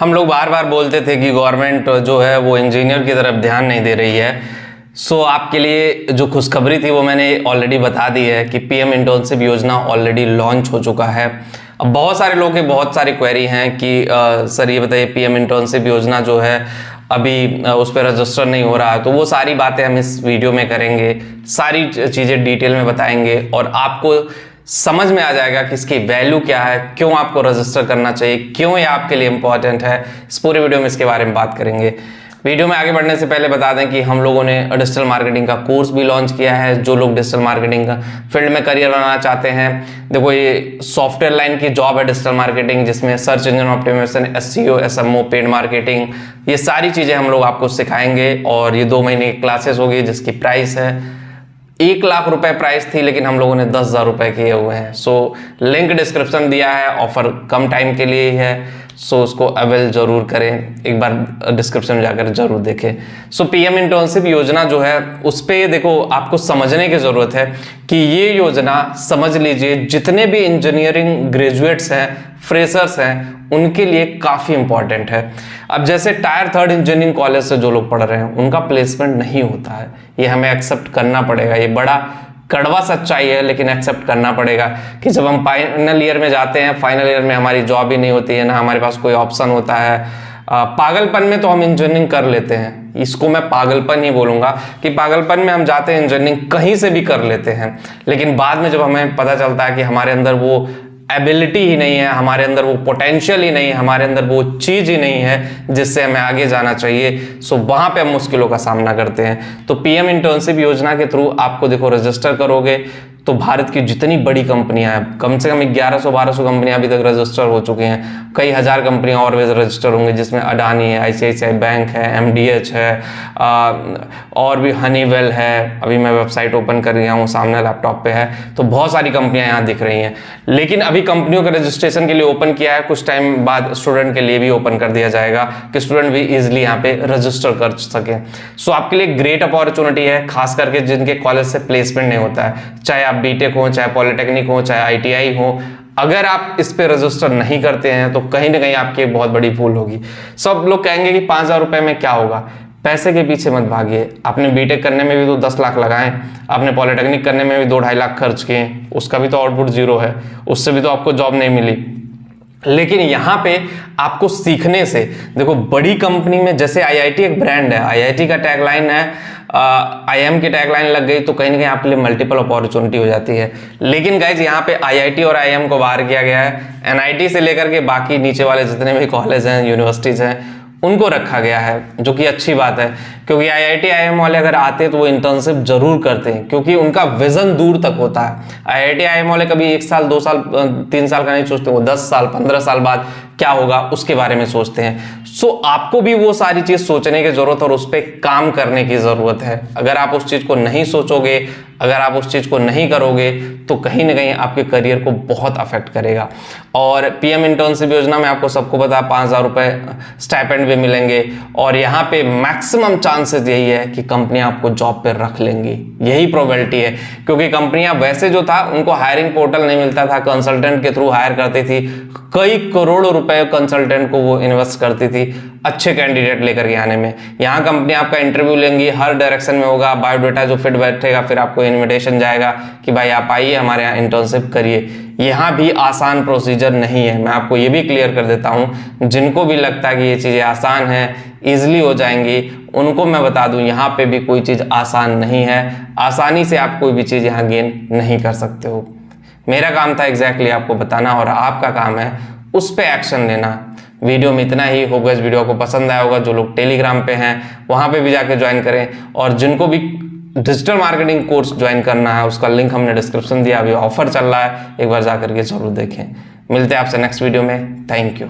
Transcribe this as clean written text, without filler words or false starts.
हम लोग बार बार बोलते थे कि गवर्नमेंट जो है वो इंजीनियर की तरफ ध्यान नहीं दे रही है। सो आपके लिए जो खुशखबरी थी वो मैंने ऑलरेडी बता दी है कि पीएम इंटर्नशिप योजना ऑलरेडी लॉन्च हो चुका है। अब बहुत सारे लोगों के बहुत सारी क्वेरी हैं कि सर ये बताइए पीएम इंटर्नशिप योजना जो है अभी उस पर रजिस्टर नहीं हो रहा है। तो वो सारी बातें हम इस वीडियो में करेंगे, सारी चीज़ें डिटेल में बताएंगे और आपको समझ में आ जाएगा कि इसकी वैल्यू क्या है, क्यों आपको रजिस्टर करना चाहिए, क्यों ये आपके लिए इंपॉर्टेंट है। इस पूरे वीडियो में इसके बारे में बात करेंगे। वीडियो में आगे बढ़ने से पहले बता दें कि हम लोगों ने डिजिटल मार्केटिंग का कोर्स भी लॉन्च किया है। जो लोग डिजिटल मार्केटिंग का फील्ड में करियर बनाना चाहते हैं, देखो ये सॉफ्टवेयर लाइन की जॉब है डिजिटल मार्केटिंग, जिसमें search engine optimisation, SEO, SMO, paid marketing, ये सारी चीज़ें हम लोग आपको सिखाएंगे। और ये 2 महीने की क्लासेस होगी जिसकी प्राइस है 1 लाख रुपए प्राइस थी, लेकिन हम लोगों ने 10,000 रुपए किए हुए हैं। सो लिंक डिस्क्रिप्शन दिया है, ऑफर कम टाइम के लिए ही है। सो उसको अवेल जरूर करें, एक बार डिस्क्रिप्शन में जाकर जरूर देखें। सो पीएम इंटर्नशिप योजना जो है उस पर देखो आपको समझने की जरूरत है कि ये योजना, समझ लीजिए जितने भी इंजीनियरिंग ग्रेजुएट्स हैं, फ्रेशर्स हैं, उनके लिए काफ़ी इंपॉर्टेंट है। अब जैसे टायर 3 इंजीनियरिंग कॉलेज से जो लोग पढ़ रहे हैं उनका प्लेसमेंट नहीं होता है, ये हमें एक्सेप्ट करना पड़ेगा। ये बड़ा कड़वा सच्चाई है, लेकिन एक्सेप्ट करना पड़ेगा कि जब हम फाइनल ईयर में जाते हैं, फाइनल ईयर में हमारी जॉब ही नहीं होती है, ना हमारे पास कोई ऑप्शन होता है। पागलपन में तो हम इंजीनियरिंग कर लेते हैं, इसको मैं पागलपन ही बोलूँगा कि पागलपन में हम जाते हैं इंजीनियरिंग कहीं से भी कर लेते हैं, लेकिन बाद में जब हमें पता चलता है कि हमारे अंदर वो एबिलिटी ही नहीं है, हमारे अंदर वो पोटेंशियल ही नहीं है, हमारे अंदर वो चीज़ ही नहीं है जिससे हमें आगे जाना चाहिए, सो वहाँ पे हम मुश्किलों का सामना करते हैं। तो पीएम इंटर्नशिप योजना के थ्रू आपको देखो रजिस्टर करोगे तो भारत की जितनी बड़ी कंपनियां हैं, कम से कम 1100-1200 कंपनियां अभी तक रजिस्टर हो चुकी हैं। कई हज़ार कंपनियां और भी रजिस्टर होंगी, जिसमें अडानी है, आईसीआईसीआई बैंक है, एमडीएच है, और भी हनीवेल है। अभी मैं वेबसाइट ओपन कर रहा हूँ, सामने लैपटॉप पे है, तो बहुत सारी कंपनियां यहाँ दिख रही हैं। लेकिन अभी कंपनियों के रजिस्ट्रेशन के लिए ओपन किया है, कुछ टाइम बाद स्टूडेंट के लिए भी ओपन कर दिया जाएगा कि स्टूडेंट भी ईजिली यहाँ पे रजिस्टर कर सके। सो आपके लिए ग्रेट अपॉर्चुनिटी है, खास करके जिनके कॉलेज से प्लेसमेंट नहीं होता है, चाहे आप बीटेक हो, चाहे पॉलिटेक्निक हो, चाहे आईटीआई हो। अगर आप इस पे रजिस्टर नहीं करते हैं तो कहीं ना कहीं आपकी बहुत बड़ी भूल होगी। सब लोग कहेंगे कि 5,000 रुपए में क्या होगा। पैसे के पीछे मत भागिए। आपने बीटेक करने में भी तो 10 लाख लगाए, आपने पॉलिटेक्निक करने में भी 2-2.5 लाख खर्च किए, उसका भी तो आउटपुट जीरो है, उससे भी तो आपको जॉब नहीं मिली। लेकिन यहाँ पे आपको सीखने से, देखो बड़ी कंपनी में जैसे आईआईटी एक ब्रांड है, आईआईटी का टैगलाइन है, आईएम की टैगलाइन लग गई तो कहीं ना कहीं आपके लिए मल्टीपल अपॉर्चुनिटी हो जाती है। लेकिन गाइज यहाँ पे आईआईटी और आईएम को बाहर किया गया है, एनआईटी से लेकर के बाकी नीचे वाले जितने भी कॉलेज हैं, यूनिवर्सिटीज हैं, उनको रखा गया है, जो कि अच्छी बात है। क्योंकि आईआईटी आईएम वाले अगर आते हैं तो वो इंटर्नशिप जरूर करते हैं, क्योंकि उनका विजन दूर तक होता है। आईआईटी आईएम वाले कभी 1 साल, 2 साल, 3 साल का नहीं सोचते, वो 10 साल, 15 साल बाद क्या होगा उसके बारे में सोचते हैं। सो आपको भी वो सारी चीज सोचने की जरूरत और उस पर काम करने की जरूरत है। अगर आप उस चीज को नहीं सोचोगे, अगर आप उस चीज को नहीं करोगे तो कहीं ना कहीं आपके करियर को बहुत अफेक्ट करेगा। और पीएम इंटर्नशिप योजना में आपको सबको पता है 5,000 रुपए स्टाइपेंड भी मिलेंगे, और यहाँ पे मैक्सिमम चांसेस यही है कि कंपनियां आपको जॉब पे रख लेंगी, यही प्रोबेबिलिटी है। क्योंकि कंपनियां वैसे जो था उनको हायरिंग पोर्टल नहीं मिलता था, कंसल्टेंट के थ्रू हायर करती थी, कई करोड़ रुपए कंसल्टेंट को वो इन्वेस्ट करती थी अच्छे कैंडिडेट लेकर के आने में। यहाँ कंपनी आपका इंटरव्यू लेंगी, हर डायरेक्शन में होगा, बायोडाटा जो फिट बैठेगा, फिर आपको इन्विटेशन जाएगा कि भाई आप आइए हमारे यहाँ इंटर्नशिप करिए। यहाँ भी आसान प्रोसीजर नहीं है, मैं आपको ये भी क्लियर कर देता हूँ। जिनको भी लगता है कि ये चीज़ें आसान है, ईजिली हो जाएंगी, उनको मैं बता दूँ यहाँ पे भी कोई चीज़ आसान नहीं है। आसानी से आप कोई भी चीज़ यहाँ गेन नहीं कर सकते हो। मेरा काम था एग्जैक्टली आपको बताना, और आपका काम है उस पर एक्शन लेना। वीडियो में इतना ही होगा। इस वीडियो को पसंद आया होगा, जो लोग टेलीग्राम पे हैं वहाँ पे भी जाके ज्वाइन करें, और जिनको भी डिजिटल मार्केटिंग कोर्स ज्वाइन करना है उसका लिंक हमने डिस्क्रिप्शन दिया, अभी ऑफर चल रहा है, एक बार जाकर के जरूर देखें। मिलते हैं आपसे नेक्स्ट वीडियो में। Thank you.